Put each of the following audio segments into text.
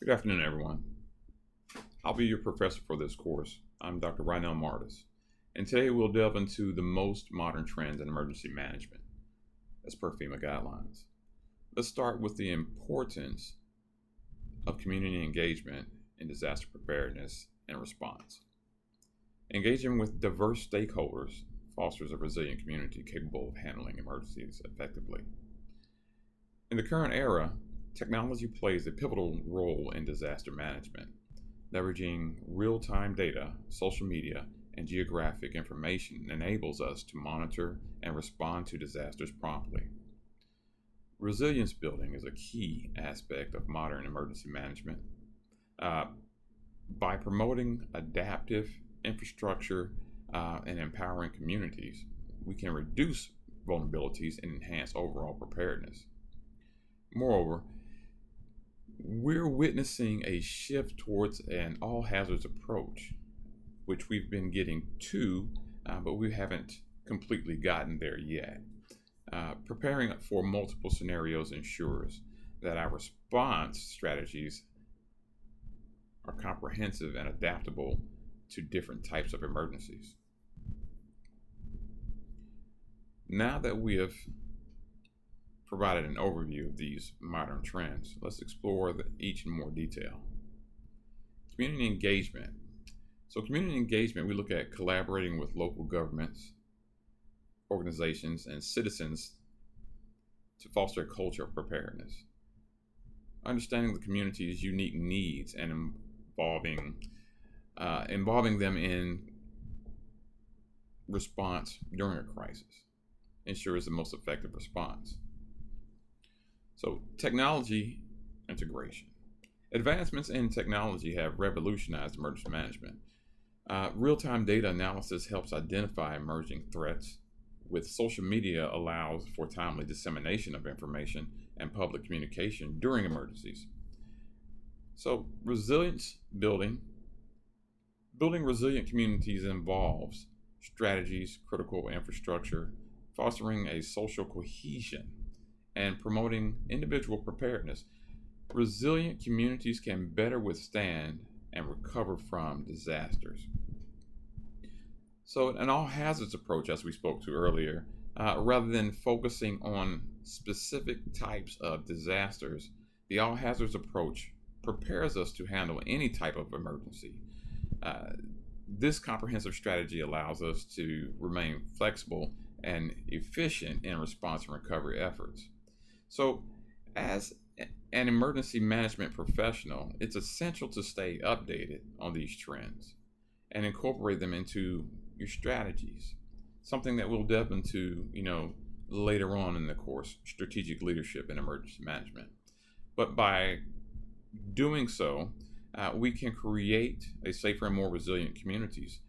Good afternoon, everyone. I'll be your professor for this course. I'm Dr. Rynell Martis, and today we'll delve into the most modern trends in emergency management as per FEMA guidelines. Let's start with the importance of community engagement in disaster preparedness and response. Engaging with diverse stakeholders fosters a resilient community capable of handling emergencies effectively. In the current era, technology plays a pivotal role in disaster management. Leveraging real-time data, social media, and geographic information enables us to monitor and respond to disasters promptly. Resilience building is a key aspect of modern emergency management. By promoting adaptive infrastructure and empowering communities, we can reduce vulnerabilities and enhance overall preparedness. Moreover, we're witnessing a shift towards an all hazards approach, which we've been getting to, but we haven't completely gotten there yet. Preparing for multiple scenarios ensures that our response strategies are comprehensive and adaptable to different types of emergencies. Now that we have provided an overview of these modern trends, let's explore each in more detail. Community engagement. So community engagement, we look at collaborating with local governments, organizations, and citizens to foster a culture of preparedness. Understanding the community's unique needs and involving them in response during a crisis ensures the most effective response. So technology integration. Advancements in technology have revolutionized emergency management. Real-time data analysis helps identify emerging threats, with social media allows for timely dissemination of information and public communication during emergencies. So resilience building resilient communities involves strategies, critical infrastructure, fostering a social cohesion, and promoting individual preparedness. Resilient communities can better withstand and recover from disasters. So an all hazards approach, as we spoke to earlier, rather than focusing on specific types of disasters, the all hazards approach prepares us to handle any type of emergency. This comprehensive strategy allows us to remain flexible and efficient in response and recovery efforts. So, as an emergency management professional, it's essential to stay updated on these trends and incorporate them into your strategies. Something that we'll delve into, later on in the course, strategic leadership and emergency management. But by doing so, we can create a safer and more resilient communities.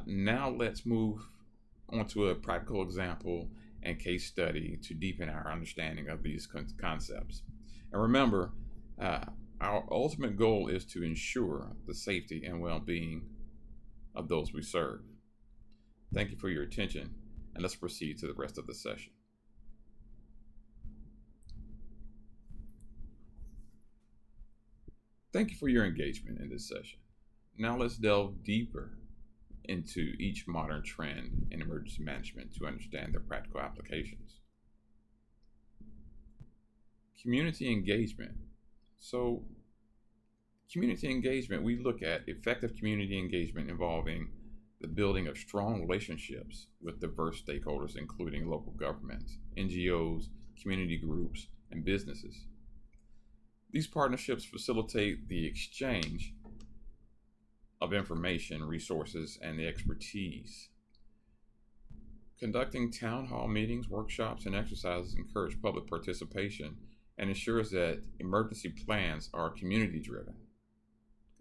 Now let's move onto a practical example and case study to deepen our understanding of these concepts. And remember, our ultimate goal is to ensure the safety and well-being of those we serve. Thank you for your attention, and let's proceed to the rest of the session. Thank you for your engagement in this session. Now let's delve deeper into each modern trend in emergency management to understand their practical applications. Community engagement. So, community engagement, we look at effective community engagement involving the building of strong relationships with diverse stakeholders, including local governments, NGOs, community groups, and businesses. These partnerships facilitate the exchange of information, resources, and the expertise. Conducting town hall meetings, workshops, and exercises encourage public participation and ensures that emergency plans are community-driven.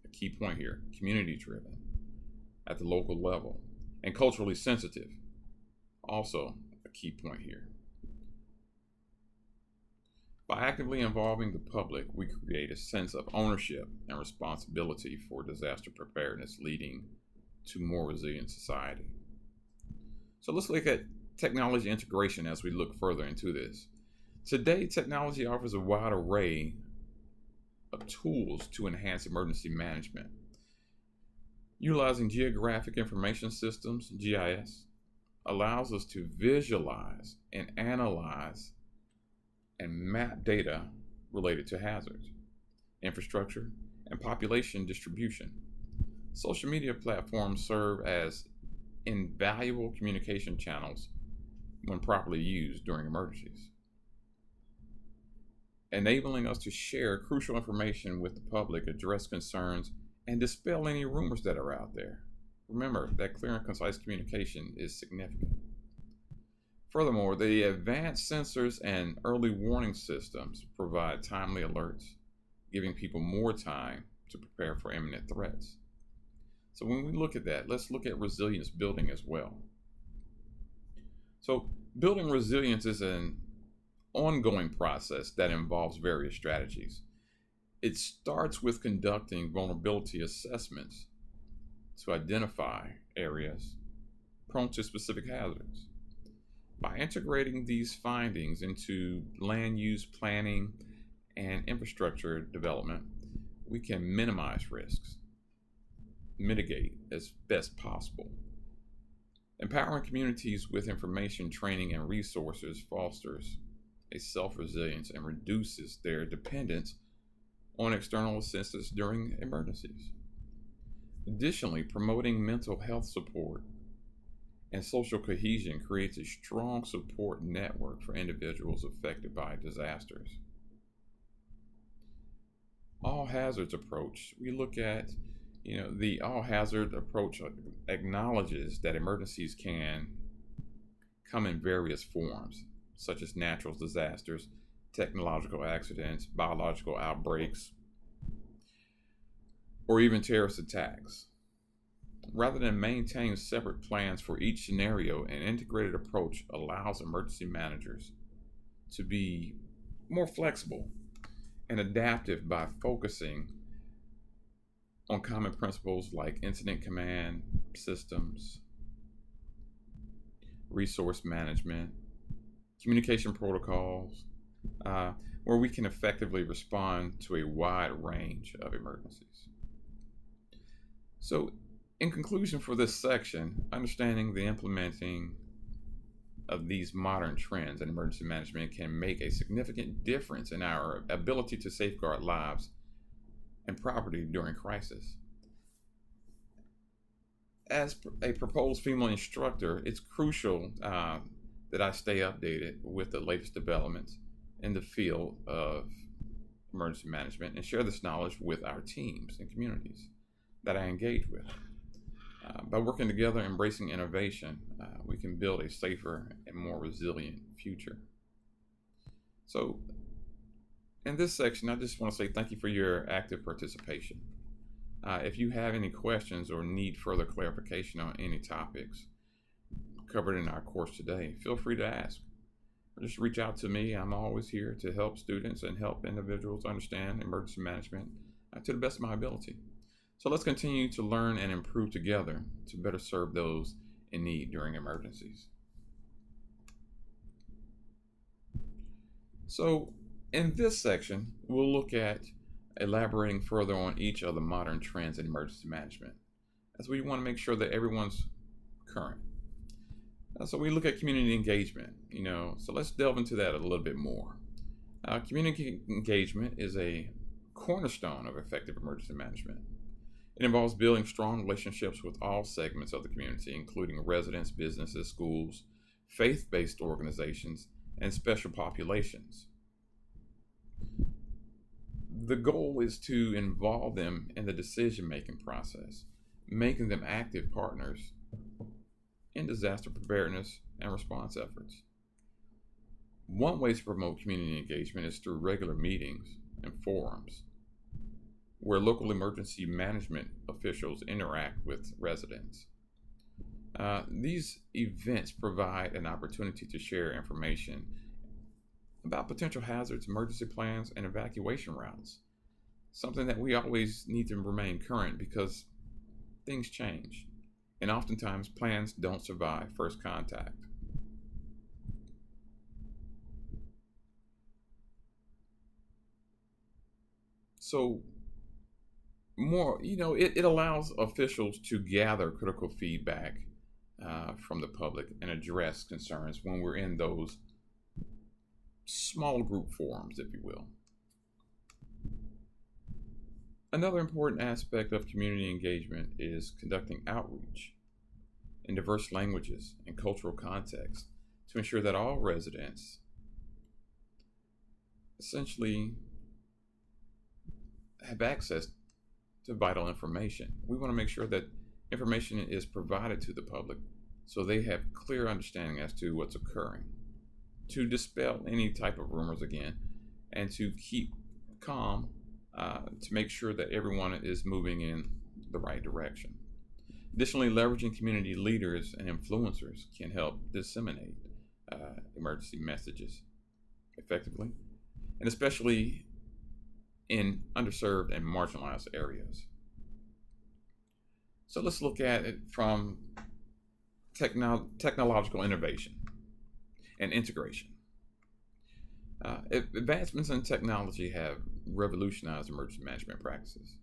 A key point here, community-driven at the local level, and culturally sensitive. Also a key point here. By actively involving the public, we create a sense of ownership and responsibility for disaster preparedness, leading to more resilient society. So let's look at technology integration as we look further into this. Today, technology offers a wide array of tools to enhance emergency management. Utilizing geographic information systems, GIS, allows us to visualize and analyze and map data related to hazards, infrastructure, and population distribution. Social media platforms serve as invaluable communication channels when properly used during emergencies, enabling us to share crucial information with the public, address concerns, and dispel any rumors that are out there. Remember that clear and concise communication is significant. Furthermore, the advanced sensors and early warning systems provide timely alerts, giving people more time to prepare for imminent threats. So when we look at that, let's look at resilience building as well. So building resilience is an ongoing process that involves various strategies. It starts with conducting vulnerability assessments to identify areas prone to specific hazards. By integrating these findings into land use planning and infrastructure development, we can minimize risks, mitigate as best possible. Empowering communities with information, training, and resources fosters a self-resilience and reduces their dependence on external assistance during emergencies. Additionally, promoting mental health support and social cohesion creates a strong support network for individuals affected by disasters. All hazards approach, we look at, the all hazard approach acknowledges that emergencies can come in various forms, such as natural disasters, technological accidents, biological outbreaks, or even terrorist attacks. Rather than maintain separate plans for each scenario, an integrated approach allows emergency managers to be more flexible and adaptive by focusing on common principles like incident command systems, resource management, communication protocols, where we can effectively respond to a wide range of emergencies. So, in conclusion for this section, understanding the implementing of these modern trends in emergency management can make a significant difference in our ability to safeguard lives and property during crisis. As a proposed female instructor, it's crucial that I stay updated with the latest developments in the field of emergency management and share this knowledge with our teams and communities that I engage with. By working together, embracing innovation, we can build a safer and more resilient future. So, in this section, I just want to say thank you for your active participation. If you have any questions or need further clarification on any topics covered in our course today, feel free to ask. Or just reach out to me. I'm always here to help students and help individuals understand emergency management to the best of my ability. So let's continue to learn and improve together to better serve those in need during emergencies. So in this section, we'll look at elaborating further on each of the modern trends in emergency management, as we want to make sure that everyone's current. So we look at community engagement, so let's delve into that a little bit more. Community engagement is a cornerstone of effective emergency management. It involves building strong relationships with all segments of the community, including residents, businesses, schools, faith-based organizations, and special populations. The goal is to involve them in the decision-making process, making them active partners in disaster preparedness and response efforts. One way to promote community engagement is through regular meetings and forums where local emergency management officials interact with residents. These events provide an opportunity to share information about potential hazards, emergency plans, and evacuation routes. Something that we always need to remain current because things change, and oftentimes plans don't survive first contact. So it allows officials to gather critical feedback from the public and address concerns when we're in those small group forums, if you will. Another important aspect of community engagement is conducting outreach in diverse languages and cultural contexts to ensure that all residents essentially have access to vital information. We want to make sure that information is provided to the public so they have clear understanding as to what's occurring, to dispel any type of rumors again, and to keep calm to make sure that everyone is moving in the right direction. Additionally, leveraging community leaders and influencers can help disseminate emergency messages effectively, and especially in underserved and marginalized areas. So let's look at it from technological innovation and integration. Advancements in technology have revolutionized emergency management practices.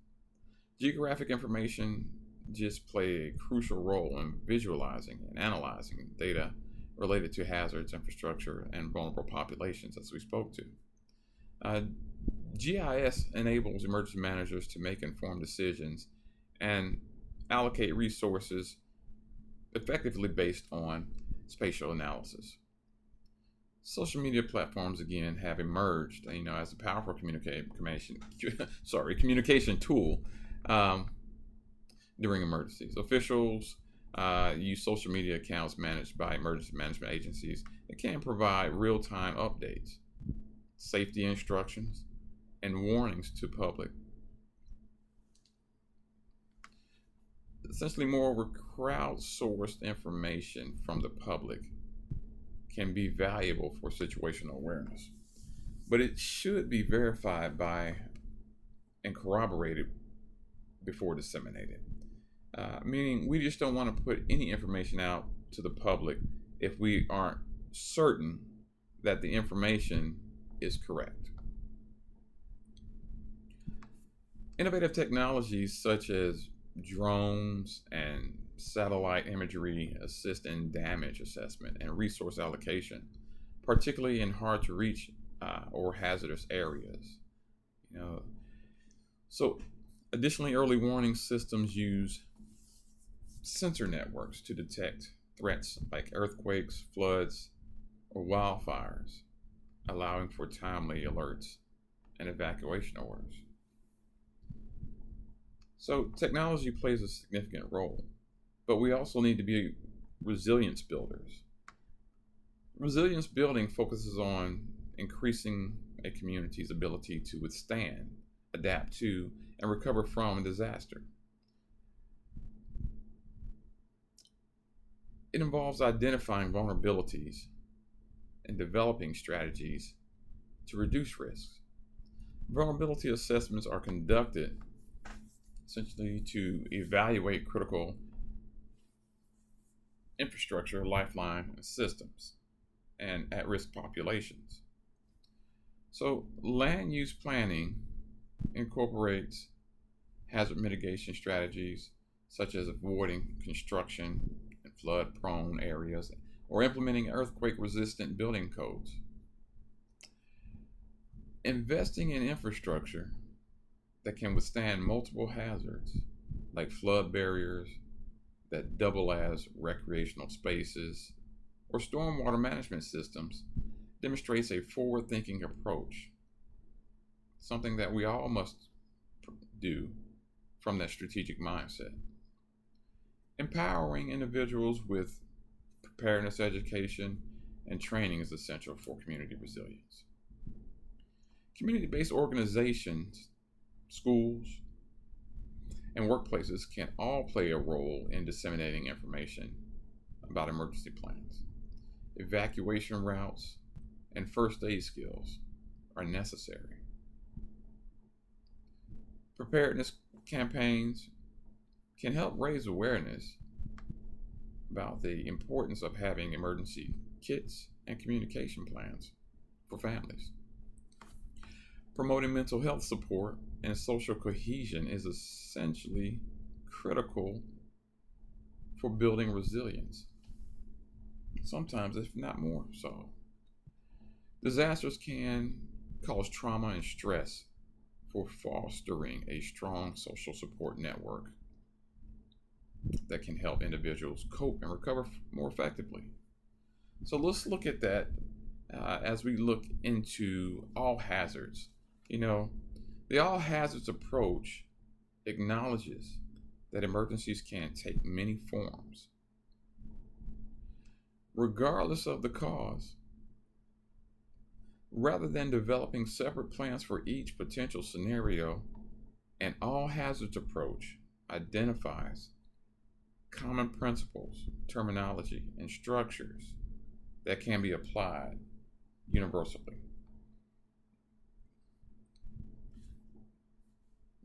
Geographic information just play a crucial role in visualizing and analyzing data related to hazards, infrastructure, and vulnerable populations, as we spoke to. GIS enables emergency managers to make informed decisions and allocate resources effectively based on spatial analysis. Social media platforms again have emerged, as a powerful communication tool during emergencies. Officials use social media accounts managed by emergency management agencies that can provide real-time updates, safety instructions, and warnings to public. Essentially, moreover, crowdsourced information from the public can be valuable for situational awareness, but it should be verified by and corroborated before disseminated. Meaning, we just don't want to put any information out to the public if we aren't certain that the information is correct. Innovative technologies such as drones and satellite imagery assist in damage assessment and resource allocation, particularly in hard to reach or hazardous areas. So additionally, early warning systems use sensor networks to detect threats like earthquakes, floods, or wildfires, allowing for timely alerts and evacuation orders. So technology plays a significant role, but we also need to be resilience builders. Resilience building focuses on increasing a community's ability to withstand, adapt to, and recover from a disaster. It involves identifying vulnerabilities and developing strategies to reduce risks. Vulnerability assessments are conducted essentially to evaluate critical infrastructure, lifeline systems, and at-risk populations. So land use planning incorporates hazard mitigation strategies such as avoiding construction in flood-prone areas or implementing earthquake-resistant building codes. Investing in infrastructure that can withstand multiple hazards, like flood barriers that double as recreational spaces, or stormwater management systems, demonstrates a forward-thinking approach, something that we all must do from that strategic mindset. Empowering individuals with preparedness education and training is essential for community resilience. Community-based organizations, schools, and workplaces can all play a role in disseminating information about emergency plans. Evacuation routes and first aid skills are necessary. Preparedness campaigns can help raise awareness about the importance of having emergency kits and communication plans for families. Promoting mental health support and social cohesion is essentially critical for building resilience, sometimes, if not more so. Disasters can cause trauma and stress for fostering a strong social support network that can help individuals cope and recover more effectively. So let's look at that as we look into all hazards. You know, the all hazards approach acknowledges that emergencies can take many forms, regardless of the cause. Rather than developing separate plans for each potential scenario, an all hazards approach identifies common principles, terminology, and structures that can be applied universally.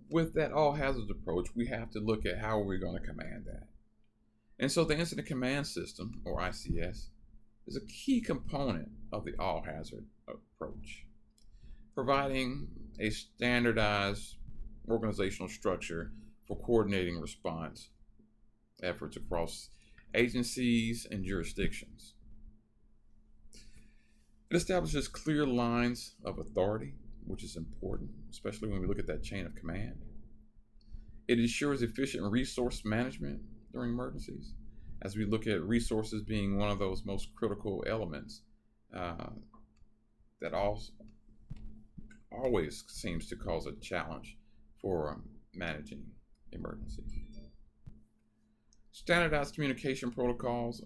With that all hazards approach, we have to look at how we're going to command that. And so the Incident Command System, or ICS, is a key component of the all hazard approach, providing a standardized organizational structure for coordinating response efforts across agencies and jurisdictions. It establishes clear lines of authority, which is important, especially when we look at that chain of command. It ensures efficient resource management during emergencies, as we look at resources being one of those most critical elements that always seems to cause a challenge for managing emergencies. Standardized communication protocols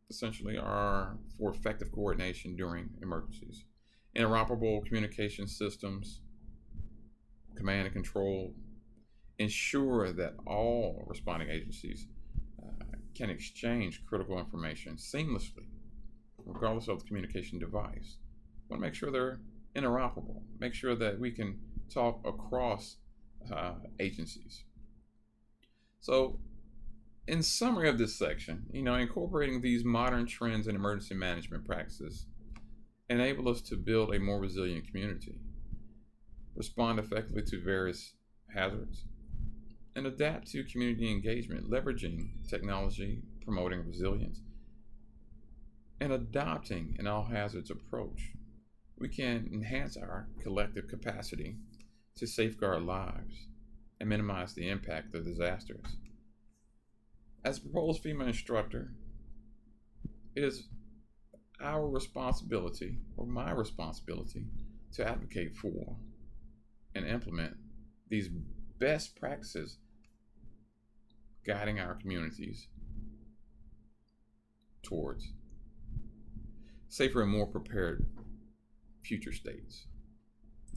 essentially are for effective coordination during emergencies. Interoperable communication systems, command and control, ensure that all responding agencies can exchange critical information seamlessly, regardless of the communication device. We want to make sure they're interoperable, make sure that we can talk across agencies. So, in summary of this section, incorporating these modern trends in emergency management practices enable us to build a more resilient community, respond effectively to various hazards, and adapt to community engagement, leveraging technology, promoting resilience, and adopting an all hazards approach. We can enhance our collective capacity to safeguard lives and minimize the impact of disasters. As a proposed FEMA instructor, it is our responsibility, or my responsibility, to advocate for and implement these best practices guiding our communities towards safer and more prepared future states.